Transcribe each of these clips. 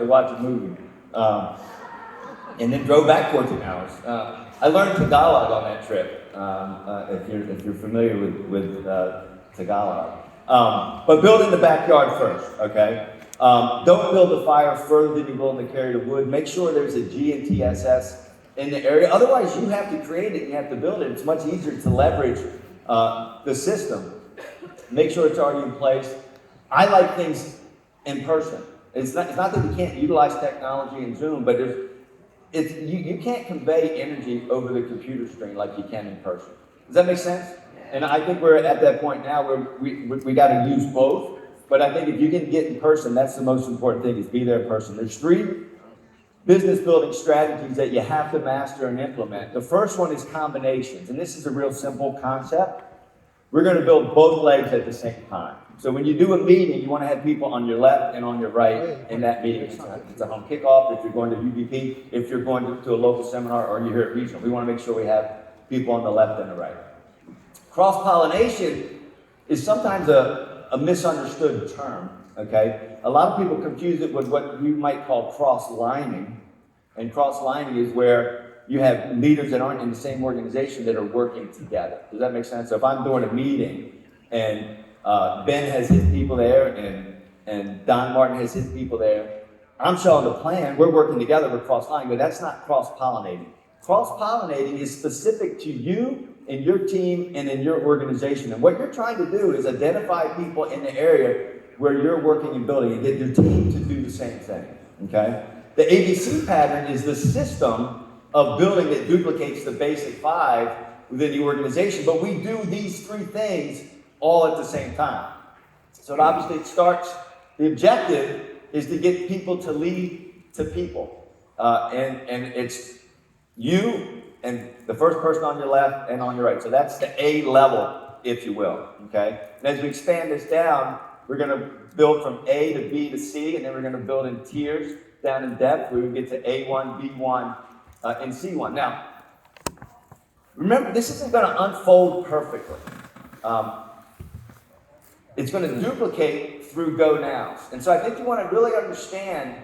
to watch a movie. And then drove back 14 hours. I learned Tagalog on that trip, if you're familiar with Tagalog. But build in the backyard first, okay? Don't build the fire further than you're willing to carry the wood. Make sure there's a GNTSS in the area. Otherwise, you have to create it and you have to build it. It's much easier to leverage the system. Make sure it's already in place. I like things in person. It's not that we can't utilize technology in Zoom, but you can't convey energy over the computer screen like you can in person. Does that make sense? And I think we're at that point now where we got to use both. But I think if you can get in person, that's the most important thing, is be there in person. There's 3 business building strategies that you have to master and implement. The first one is combinations, and this is a real simple concept. We're going to build both legs at the same time. So when you do a meeting, you want to have people on your left and on your right in that meeting. It's a home kickoff, if you're going to UBP, if you're going to a local seminar, or you're here at regional. We want to make sure we have people on the left and the right. Cross-pollination is sometimes a misunderstood term, okay? A lot of people confuse it with what you might call cross-lining. And cross-lining is where you have leaders that aren't in the same organization that are working together. Does that make sense? So if I'm doing a meeting and Ben has his people there and Don Martin has his people there, I'm showing the plan, we're working together, we're cross-lining, but that's not cross-pollinating. Cross-pollinating is specific to you and your team and in your organization. And what you're trying to do is identify people in the area where you're working and building and get your team to do the same thing, okay? The ABC pattern is the system of building that duplicates the basic 5 within the organization, but we do these 3 things all at the same time. So obviously it starts, the objective is to get people to lead to people. And it's you and the first person on your left and on your right. So that's the A level, if you will, okay? And as we expand this down, we're going to build from A to B to C, and then we're going to build in tiers down in depth where we get to A1, B1, and C1. Now, remember, this isn't going to unfold perfectly. It's going to duplicate through go nows. And so I think you want to really understand,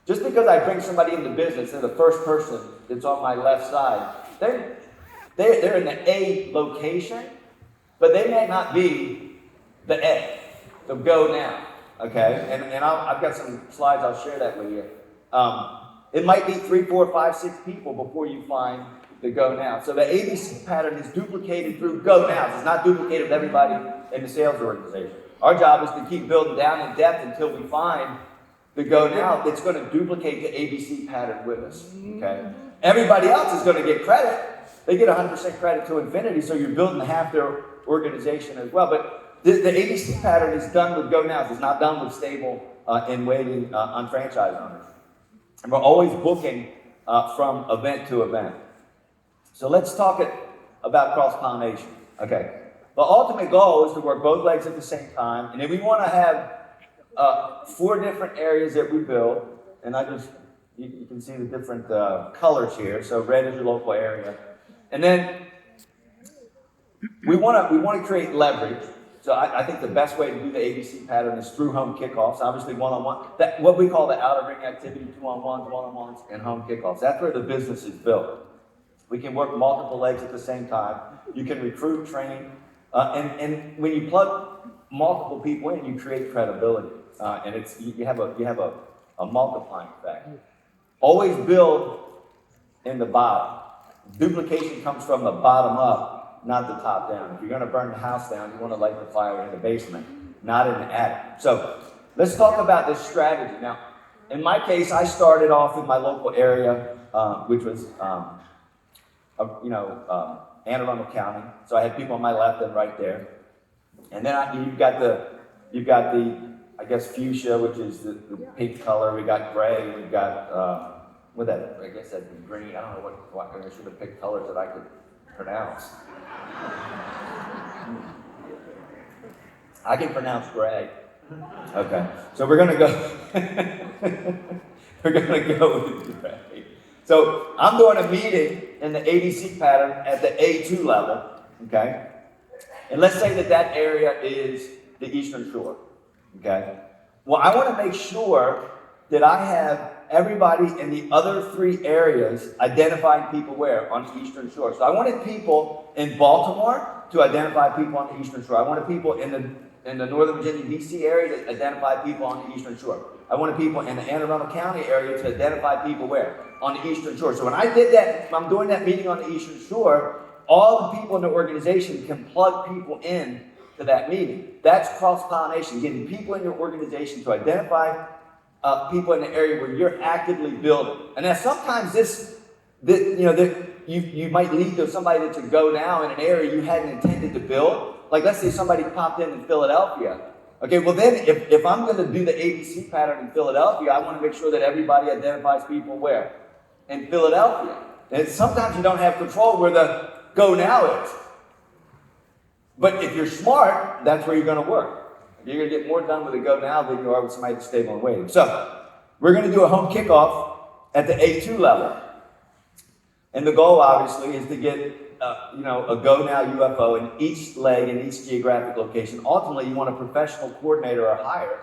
just because I bring somebody into business, they're the first person that's on my left side, they're in the A location, but they may not be the A, the go now, okay? And I've got some slides, I'll share that with you. It might be 3, 4, 5, 6 people before you find the go now. So the ABC pattern is duplicated through go nows. It's not duplicated with everybody in the sales organization. Our job is to keep building down in depth until we find the go now that's going to duplicate the ABC pattern with us, okay? Everybody else is going to get credit. They get 100% credit to infinity, so you're building half their organization as well. But the ABC pattern is done with go nows. It's not done with stable and waiting on franchise owners. And we're always booking from event to event. So let's talk about cross-pollination. Okay. The ultimate goal is to work both legs at the same time. And then we want to have 4 different areas that we build. And you can see the different colors here. So red is your local area. And then we want to create leverage. So I think the best way to do the ABC pattern is through home kickoffs, obviously one-on-one. What we call the outer ring activity, 2-on-1s, 1-on-1s, and home kickoffs. That's where the business is built. We can work multiple legs at the same time. You can recruit, train, and when you plug multiple people in, you create credibility, and you have a multiplying effect. Always build in the bottom. Duplication comes from the bottom up, not the top down. If you're going to burn the house down, you want to light the fire in the basement, not in the attic. So let's talk about this strategy. Now, in my case, I started off in my local area, which was Anne Arundel County. So I had people on my left and right there. And then you've got the I guess fuchsia, which is the pink color. We got gray. We've got I guess that'd be green. I don't know what I should have picked colors that I could pronounce. I can pronounce gray. Okay, so we're gonna go. We're gonna go with gray. So I'm doing a meeting in the ABC pattern at the A2 level, okay? And let's say that area is the Eastern Shore, okay? Well, I want to make sure that I have everybody in the other 3 areas identifying people where? On the Eastern Shore. So I wanted people in Baltimore to identify people on the Eastern Shore. I wanted people in the Northern Virginia, D.C. area to identify people on the Eastern Shore. I wanted people in the Anne Arundel County area to identify people where? On the Eastern Shore. So when I did that, I'm doing that meeting on the Eastern Shore, all the people in the organization can plug people in to that meeting. That's cross-pollination, getting people in your organization to identify people in the area where you're actively building. And now sometimes you might lead to somebody to go now in an area you hadn't intended to build. Like let's say somebody popped in Philadelphia. Okay, well then if I'm going to do the ABC pattern in Philadelphia, I want to make sure that everybody identifies people where? In Philadelphia. And sometimes you don't have control where the go now is. But if you're smart, that's where you're going to work. You're going to get more done with a go now than you are with somebody that's stable and waiting. So, we're going to do a home kickoff at the A2 level. And the goal, obviously, is to get a go now UFO in each leg in each geographic location. Ultimately, you want a professional coordinator or higher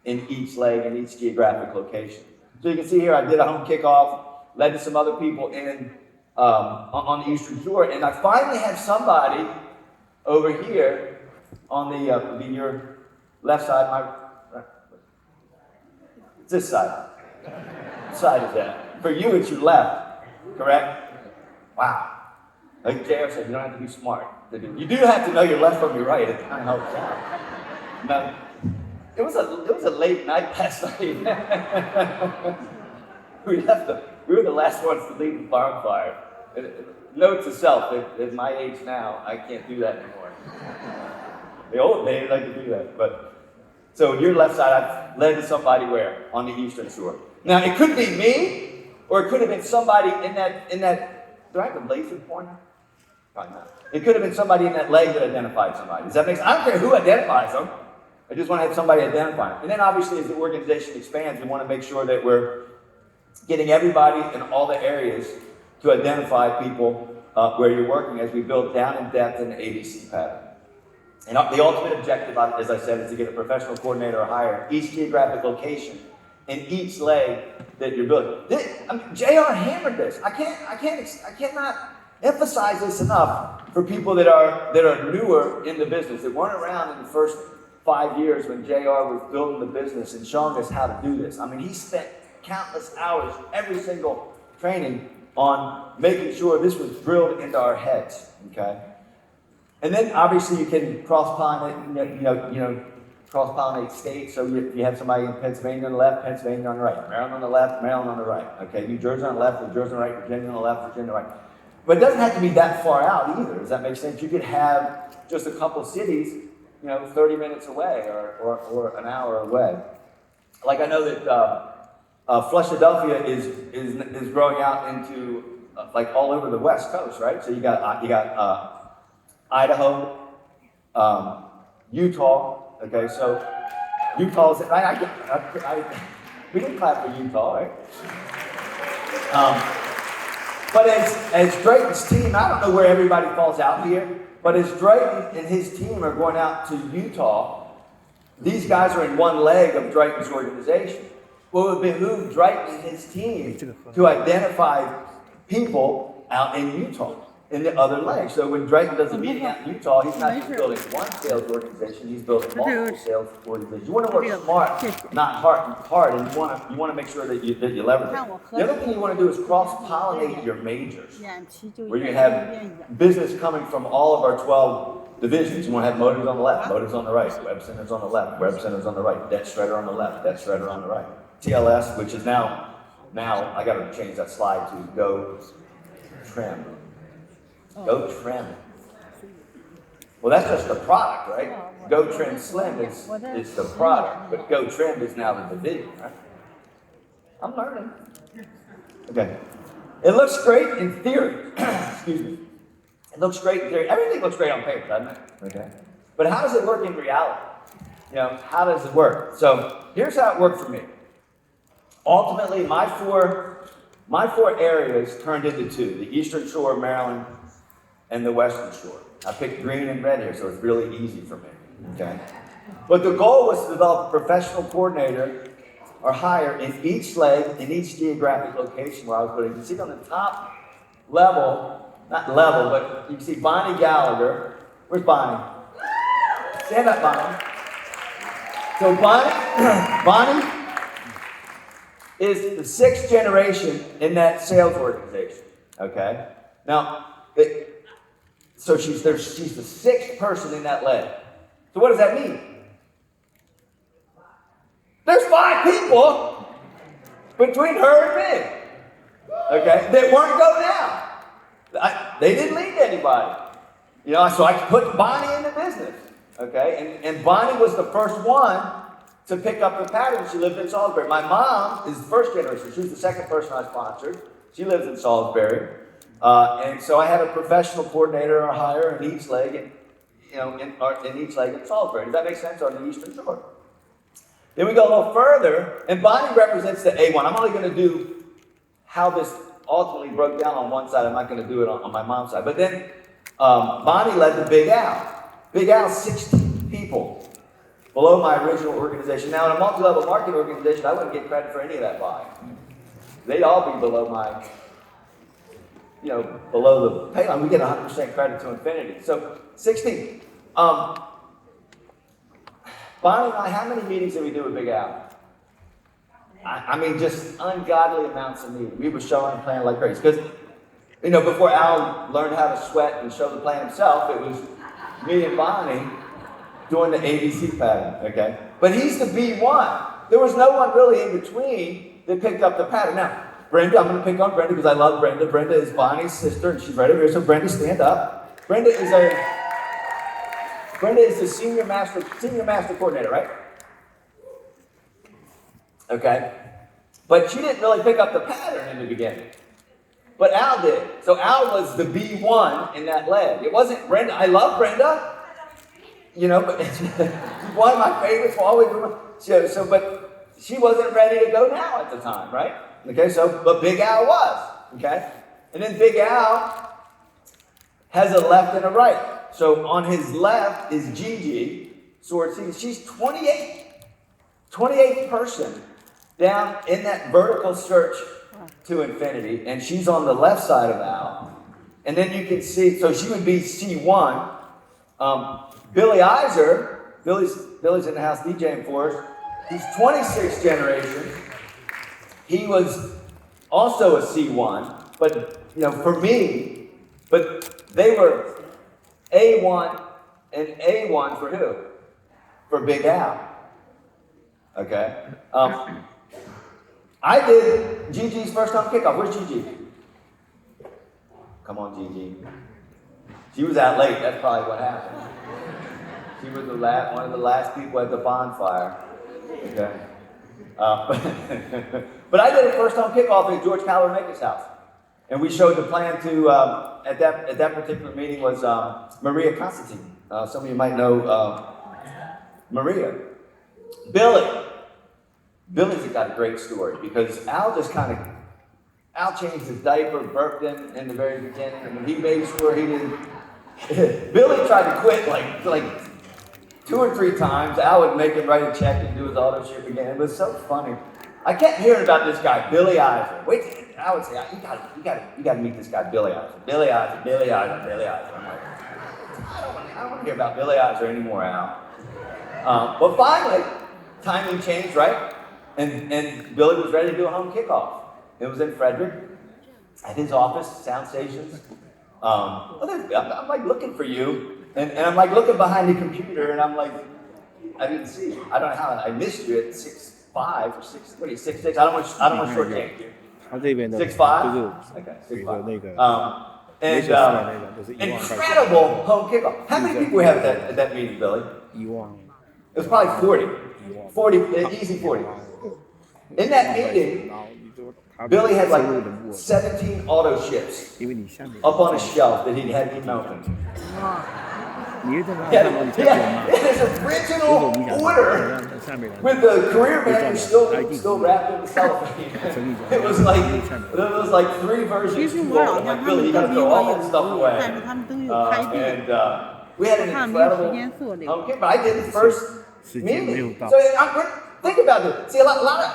in each leg in each geographic location. So you can see here, I did a home kickoff, led to some other people in on the Eastern Shore, and I finally had somebody over here on your left side, it's this side. What side is that? For you, it's your left, correct? Wow. Like JR said, you don't have to be smart. You do have to know your left from your right. It kind of helps out. Now, it was a late night last night. We were the last ones to leave the bonfire. Note to self, at my age now, I can't do that anymore. The old days, I could do that. But so your left side, I've led to somebody where? On the Eastern Shore. Now, it could be me, or it could have been somebody in that, do I have a laser pointer? Probably not. It could have been somebody in that leg that identified somebody. Does that make sense? I don't care who identifies them. I just want to have somebody identify them. And then obviously as the organization expands, we want to make sure that we're getting everybody in all the areas to identify people where you're working as we build down in depth in the ABC pattern. And the ultimate objective, as I said, is to get a professional coordinator or higher each geographic location in each leg that you're building. JR hammered this. I cannot emphasize this enough for people that are newer in the business, that weren't around in the first 5 years when JR was building the business and showing us how to do this. I mean, he spent countless hours, every single training, on making sure this was drilled into our heads, okay? And then obviously you can cross-pollinate, cross-pollinate states. So if you have somebody in Pennsylvania on the left, Pennsylvania on the right, Maryland on the left, Maryland on the right, okay? New Jersey on the left, New Jersey on the right, Virginia on the left, Virginia on the right. But it doesn't have to be that far out either. Does that make sense? You could have just a couple cities, 30 minutes away or an hour away. Like I know that Philadelphia is growing out into like all over the West Coast, right? So you got Idaho, Utah. Okay, so Utah's. We can clap for Utah, right? But as Drayton's team, I don't know where everybody falls out here, but as Drayton and his team are going out to Utah, these guys are in one leg of Drayton's organization. Well, it would behoove Drayton and his team to identify people out in Utah in the other leg. So when Drayton does a meeting out in Utah, he's not just building one sales organization, he's building multiple sales organizations. You want to work smart, not hard, and you want to make sure that you leverage it. The other thing you want to do is cross-pollinate your majors, where you have business coming from all of our 12 divisions. You want to have motors on the left, motors on the right, web centers on the left, web centers on the right, debt shredder on the left, debt shredder on the right. TLS, which is now I got to change that slide to Go Trim. Go Trim. Well, that's just the product, right? Go Trim Slim is the product, but Go Trim is now the division, right? I'm learning. Okay. It looks great in theory. Excuse me. It looks great in theory. Everything looks great on paper, doesn't it? Okay. But how does it work in reality? How does it work? So here's how it worked for me. Ultimately, my four areas turned into two: the Eastern Shore, Maryland, and the Western Shore. I picked green and red here, so it's really easy for me. Okay. But the goal was to develop a professional coordinator or hire in each leg, in each geographic location where I was putting. You can see on the top level, not level, but you can see Bonnie Gallagher. Where's Bonnie? Stand up, Bonnie. So Bonnie is the sixth generation in that sales organization. Okay? Now, so she's the sixth person in that leg. So what does that mean? There's 5 people between her and me. Okay? That weren't going out. They didn't lead anybody. You know, so I put Bonnie in the business. Okay? And Bonnie was the first one to pick up the pattern. She lived in Salisbury. My mom is the first generation. She was the second person I sponsored. She lives in Salisbury. And so I had a professional coordinator or hire in each leg, in each leg in Salisbury. Does that make sense? On the Eastern Shore. Then we go a little further, and Bonnie represents the A1. I'm only going to do how this ultimately broke down on one side. I'm not going to do it on my mom's side. But then Bonnie led the Big Al. Big Al, 16 people below my original organization. Now, in a multi-level marketing organization, I wouldn't get credit for any of that volume. They'd all be below my, below the pay line. We get 100% credit to infinity. So, 16. Bonnie and I, how many meetings did we do with Big Al? I mean, just ungodly amounts of meetings. We were showing and playing like crazy. Because, before Al learned how to sweat and show the plan himself, it was me and Bonnie doing the ABC pattern, okay? But he's the B1. There was no one really in between that picked up the pattern. Now, Brenda, I'm going to pick on Brenda because I love Brenda. Brenda is Bonnie's sister, and she's right over here. So Brenda, stand up. Brenda is the senior master coordinator, right? Okay. But she didn't really pick up the pattern in the beginning. But Al did. So Al was the B1 in that leg. It wasn't Brenda. I love Brenda. But she's one of my favorites for always. But she wasn't ready to go now at the time, right? Okay, but Big Al was. Okay? And then Big Al has a left and a right. So on his left is Gigi Swartz. She's 28th person down in that vertical search to infinity, and she's on the left side of Al. And then you can see, so she would be C1. Billy Iser, Billy's in the house DJing for us. He's 26th generation. He was also a C1, but for me, but they were A1 and A1 for who? For Big Al. Okay. I did Gigi's first home kickoff. Where's Gigi? Come on, Gigi. She was out late. That's probably what happened. She was one of the last people at the bonfire. Okay. But I did a first home kickoff at George Calormaker's house. And we showed the plan to, at that particular meeting was Maria Constantine. Some of you might know Maria. Billy's got a great story because Al changed his diaper, burped him in the very beginning, and he made sure he didn't. Billy tried to quit like 2 or 3 times. Al would make him write a check and do his auto ship again. It was so funny. I kept hearing about this guy, Billy Iser. Wait, I would say, you got to meet this guy, Billy Iser. Billy Iser. I'm like, I don't want to hear about Billy Iser anymore, Al. But finally, timing changed, right? And Billy was ready to do a home kickoff. It was in Frederick, at his office, sound stations. I'm like looking for you, and I'm like looking behind the computer, and I'm like, I didn't see you. I don't know how I missed you at 6'5" or 6. What are you, 6'6"? I don't want short change you. 6'5"? Okay, 6'5". Incredible home kickoff. How many people we have at that meeting, Billy? It was probably 40, easy 40. In that meeting, Billy had like 17 auto ships up on a shelf that he hadn't even opened. Yeah, his original order with the career manager still wrapped in the cellophane. It was like 3 versions too old. I'm like, Billy, you gotta throw all that stuff away. And we had an incredible home kit, but I did the first meaning. So think about this. See, a lot of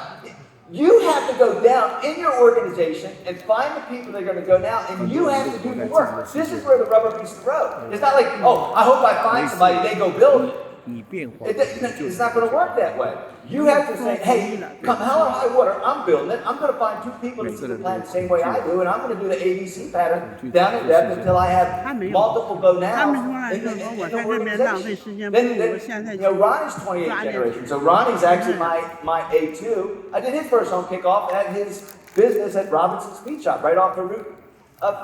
you have to go down in your organization and find the people that are going to go down, and you have to do the work. This is where the rubber meets the road. It's not like, oh, I hope I find somebody, they go build it. It's not going to work that way. You have to say, hey, come hell or high water, I'm building it. I'm going to find 2 people that see the plan the same way I do, and I'm going to do the ABC pattern down in depth until I have multiple go now in the organization. Then, Ronnie's 28th generation. So Ronnie's actually my A2. I did his first home kickoff at his business at Robinson's Speed Shop, right off the Route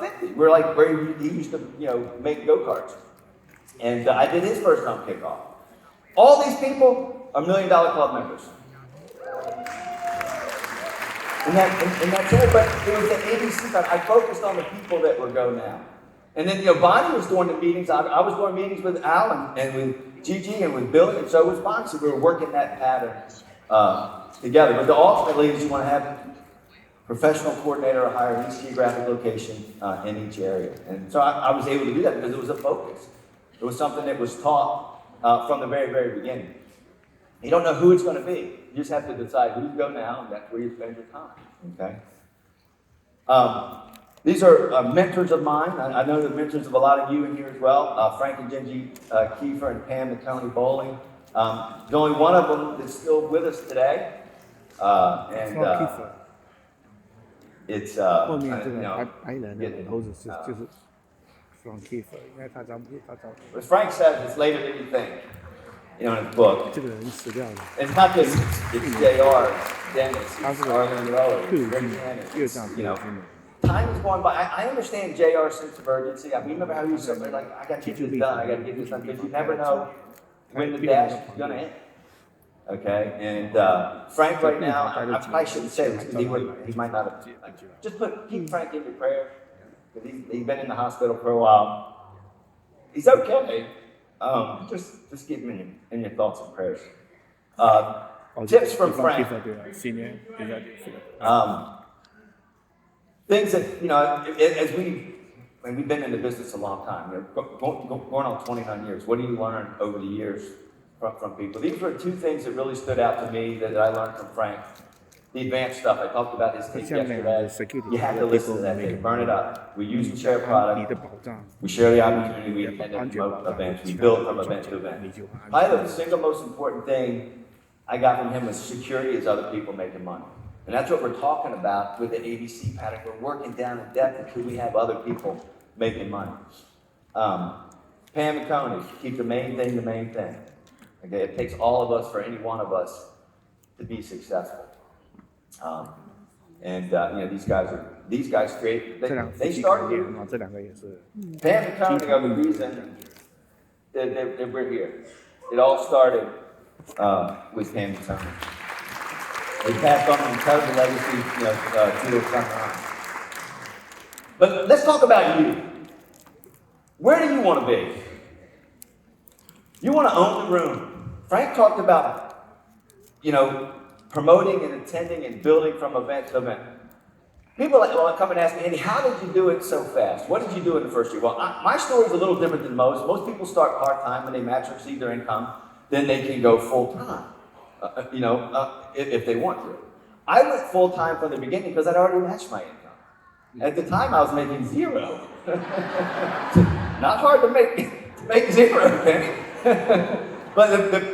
50. Where he used to, make go-karts. And I did his first home kickoff. All these people are $1 Million Club members. And that's it, but it was an ABC time. I focused on the people that were go now. And then, Bonnie was doing the meetings. I was doing meetings with Alan and with Gigi and with Billy, and so was Bonnie. So we were working that pattern together. But ultimately is you want to have a professional coordinator or hire in each geographic location in each area. And so I was able to do that because it was a focus. It was something that was taught from the very, very beginning. You don't know who it's going to be. You just have to decide who's go now, and that's where you spend your time. Okay. These are mentors of mine. I know the mentors of a lot of you in here as well. Frank and Gingy Kiefer and Pam and Tony Bowling. There's only one of them that's still with us today. It's as Frank says, it's later than you think. In his book. It's not just it's J.R., it's Dennis, it's Arlen Rowe, it's Rick Tanner. Time is going by. I understand J.R.'s sense of urgency. I remember how he was saying, like, I got to get this done, I got to get this done, because you never know when the dash is going to end. Okay, and Frank right now, I probably shouldn't say this because he might not have. Just keep Frank in your prayers, because he's been in the hospital for a while. He's okay. Just keep him in your thoughts and prayers. Tips from Frank. Things that, as we've been in the business a long time, going on 29 years, what do you learn over the years from people? These were 2 things that really stood out to me that I learned from Frank. The advanced stuff, I talked about his tape yesterday. You have to listen to that thing, burn it up. We use and share product. We share the opportunity, we attend and promote events. We build from event to event. Probably the single most important thing I got from him was security is other people making money. And that's what we're talking about with the ABC pattern. We're working down in depth until we have other people making money. Pam and Tony, keep the main thing the main thing. Okay, it takes all of us, for any one of us, to be successful. These guys create. They started here. Pam and Tony are the reason that we're here. It all started with Pam and Tony. They passed on an incredible legacy, to their son Ron. But let's talk about you. Where do you want to be? You want to own the room. Frank talked about, promoting and attending and building from event to event. People come and ask me, Andy, how did you do it so fast? What did you do in the first year? Well, my story is a little different than most. Most people start part-time when they match or exceed their income. Then they can go full-time, if they want to. I went full-time from the beginning because I'd already matched my income. At the time, I was making 0. Not hard to make 0, okay? But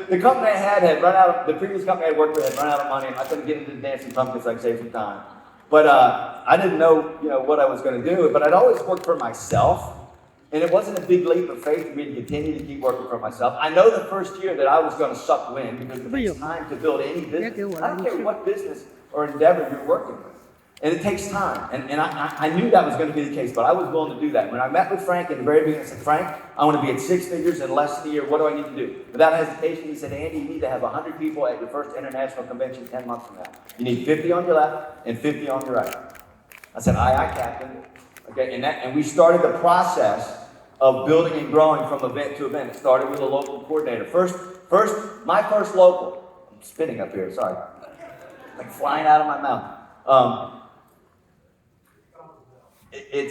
the company I had run out of, the previous company I worked with had run out of money, and I couldn't get into the dancing pumpkins so I could save some time. But I didn't know, what I was going to do. But I'd always worked for myself, and it wasn't a big leap of faith for me to continue to keep working for myself. I know the first year that I was going to suck wind because it takes time to build any business. I don't care what business or endeavor you're working with. And it takes time. And I knew that was going to be the case, but I was willing to do that. When I met with Frank in the very beginning, I said, Frank, I want to be at 6 figures in less than a year. What do I need to do? Without hesitation, he said, Andy, you need to have 100 people at your first international convention 10 months from now. You need 50 on your left and 50 on your right. I said, aye, Captain. Okay, and we started the process of building and growing from event to event. It started with a local coordinator. My first local. I'm spitting up here, sorry. Like flying out of my mouth. Get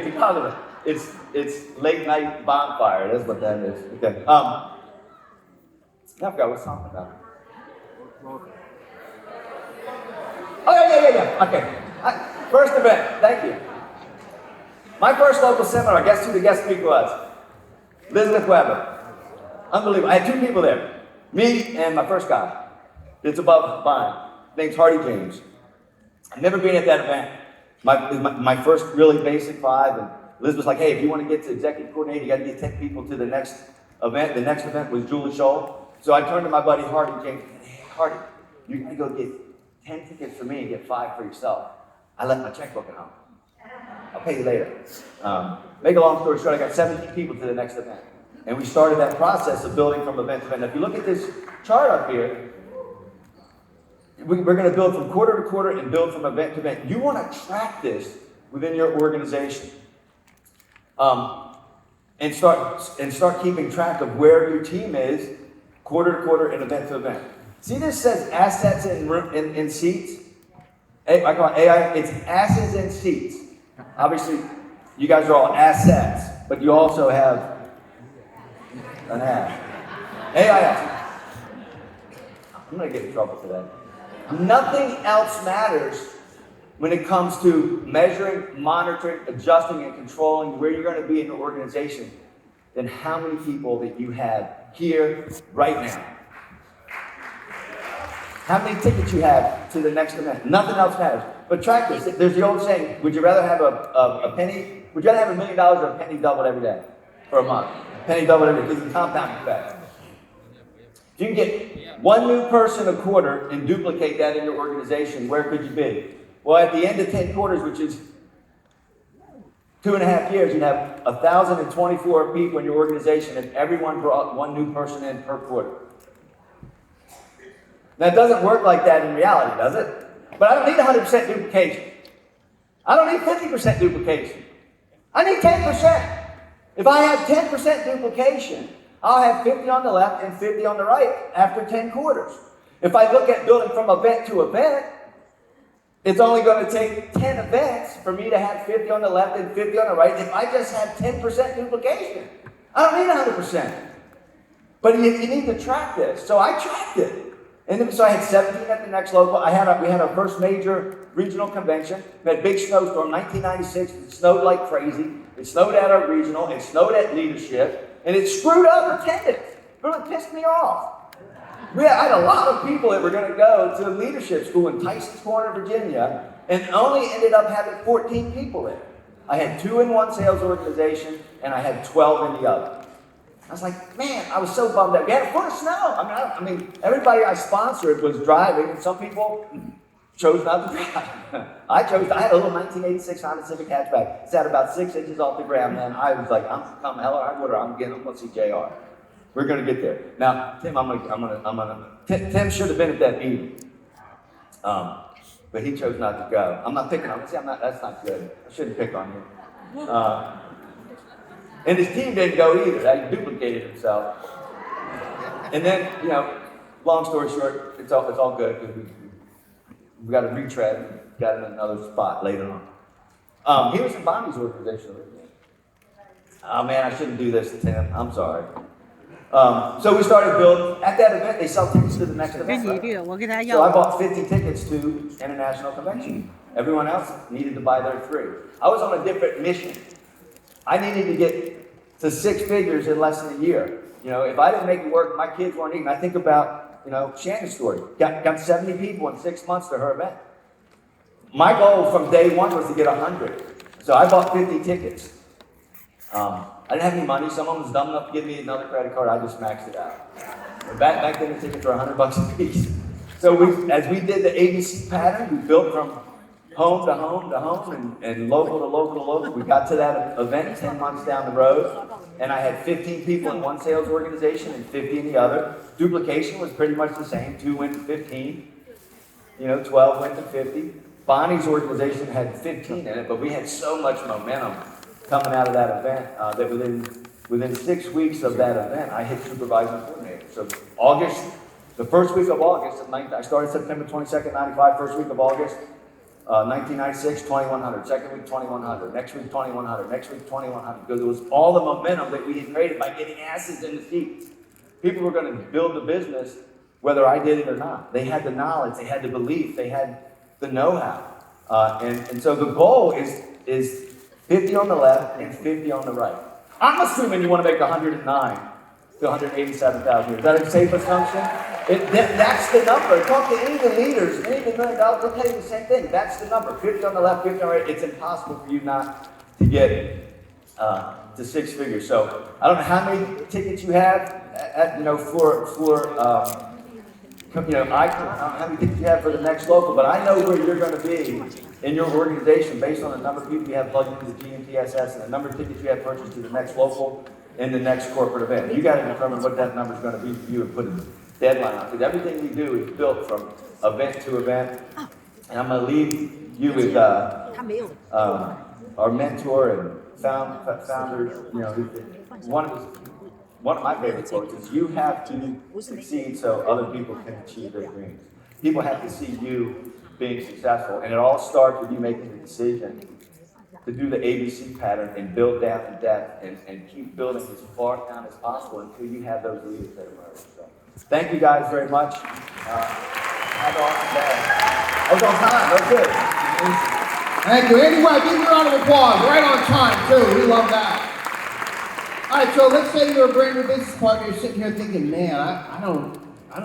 the compliment. It's late night bonfire. That's what that is. Okay. I forgot what song about. Oh, yeah. Okay. First event. Thank you. My first local seminar, guess who the guest speaker was? Elizabeth Weber. Unbelievable. I had two people there. Me and my first guy. It's above mine. Name's Hardy James. I've never been at that event. My first really basic five, and Liz was like, hey, if you want to get to executive coordinator, you got to get 10 people to the next event. The next event was Julie Scholl. So I turned to my buddy Hardy James and said, hey, Hardy, you're going to go get 10 tickets for me and get 5 for yourself. I left my checkbook at home. I'll pay you later. Make a long story short, I got 17 people to the next event. And we started that process of building from event to event. Now, if you look at this chart up here, we're going to build from quarter to quarter and build from event to event. You want to track this within your organization, and start keeping track of where your team is quarter to quarter and event to event. See, this says assets in seats. I call it AI. It's assets in seats. Obviously, you guys are all assets, but you also have an ass. AIS. I'm going to get in trouble today. Nothing else matters when it comes to measuring, monitoring, adjusting, and controlling where you're going to be in your organization than how many people that you have here right now. How many tickets you have to the next event. Nothing else matters. But track this. There's the old saying, would you rather have a penny, would you rather have $1 million or a penny doubled every day for a month? Penny doubled every day because of the compounding effect. If you can get one new person a quarter and duplicate that in your organization, where could you be? Well, at the end of 10 quarters, which is 2.5 years, you'd have 1,024 people in your organization if everyone brought one new person in per quarter. Now, it doesn't work like that in reality, does it? But I don't need 100% duplication. I don't need 50% duplication. I need 10%. If I have 10% duplication, I'll have 50 on the left and 50 on the right after 10 quarters. If I look at building from event to event, it's only going to take 10 events for me to have 50 on the left and 50 on the right if I just have 10% duplication. I don't need 100%. But you need to track this. So I tracked it. And then, so I had 17 at the next local. We had our first major regional convention. We had a big snowstorm, 1996. It snowed like crazy. It snowed at our regional. It snowed at leadership. And it screwed up attendance. It really pissed me off. I had a lot of people that were going to go to leadership school in Tysons Corner, Virginia, and only ended up having 14 people there. I had 2 in one sales organization, and I had 12 in the other. I was like, man, I was so bummed out. We had a foot of snow. I mean, everybody I sponsored was driving, and some people chose not to drive. I had a little 1986 Honda Civic hatchback. Sat about 6 inches off the ground, man. I was like, I'm coming hell or high water. I'm going to see JR. We're going to get there. Now, Tim, Tim should have been at that meeting. But he chose not to go. I'm not picking on him. See, that's not good. I shouldn't pick on him. And his team didn't go either. He duplicated himself. And then, long story short, it's all good because we got to retread and got in another spot later on. He was in Bonnie's organization originally. Oh man, I shouldn't do this to Tim. I'm sorry. So we started building. At that event, they sell tickets to the next event. Right? So I bought 50 tickets to International Convention. Everyone else needed to buy their 3. I was on a different mission. I needed to get to 6 figures in less than a year. If I didn't make it work, my kids weren't eating. I think about, Shannon's story. Got 70 people in 6 months to her event. My goal from day one was to get 100. So I bought 50 tickets. I didn't have any money. Someone was dumb enough to give me another credit card. I just maxed it out. Back then, the tickets were $100 a piece. So as we did the ABC pattern, we built from home to home to home and local to local to local. We got to that event 10 months down the road, and I had 15 people in one sales organization and 50 in the other. Duplication was pretty much the same. 2 went to 15. 12 went to 50. Bonnie's organization had 15 in it, but we had so much momentum coming out of that event that within 6 weeks of that event, I hit supervising coordinator. So the first week of August, I started September 22nd, 95, first week of August, 1996, 2,100. Second week, 2,100. Next week, 2,100. Next week, 2,100. Because it was all the momentum that we had created by getting asses in the seats. People were going to build the business whether I did it or not. They had the knowledge, they had the belief, they had the know-how. And so the goal is 50 on the left and 50 on the right. I'm assuming you want to make 109 to 187,000. Is that a safe assumption? That's the number. Talk to any of the leaders, any of the $1 million, they'll tell you the same thing. That's the number. 50 on the left, 50 on the right. It's impossible for you not to get to six figures. So I don't know how many tickets you have I don't know how many tickets you have for the next local, but I know where you're going to be in your organization based on the number of people you have plugged into the GMTSS and the number of tickets you have purchased to the next local and the next corporate event. You got to determine what that number is going to be for you and put a deadline on it. Because everything we do is built from event to event. And I'm going to leave you with our mentor and founder, one of my favorite quotes is, you have to succeed so other people can achieve their dreams. People have to see you being successful. And it all starts with you making the decision to do the ABC pattern and build down in depth and keep building as far down as possible until you have those leaders that emerge. So, thank you guys very much. Have an awesome day. I was on time. That's good. Thank you. Andy White, give me a round of applause. Right on time, too. We love that. All right, so let's say you're a brand new business partner. You're sitting here thinking, man, I don't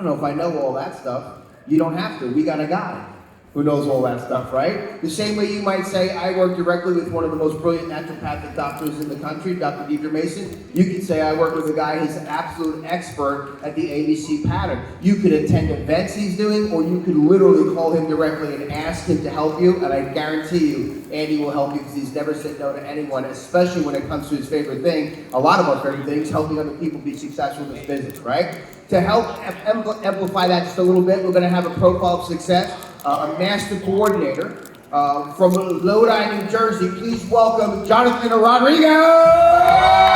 know if I know all that stuff. You don't have to. We got a guy who knows all that stuff, right? The same way you might say, I work directly with one of the most brilliant naturopathic doctors in the country, Dr. Deidre Mason. You could say I work with a guy who's an absolute expert at the ABC pattern. You could attend events he's doing, or you could literally call him directly and ask him to help you, and I guarantee you, Andy will help you because he's never said no to anyone, especially when it comes to his favorite thing, a lot of our favorite things, helping other people be successful in this business, right? To help amplify that just a little bit, we're going to have a profile of success. A master coordinator from Lodi, New Jersey. Please welcome Jonathan Rodriguez!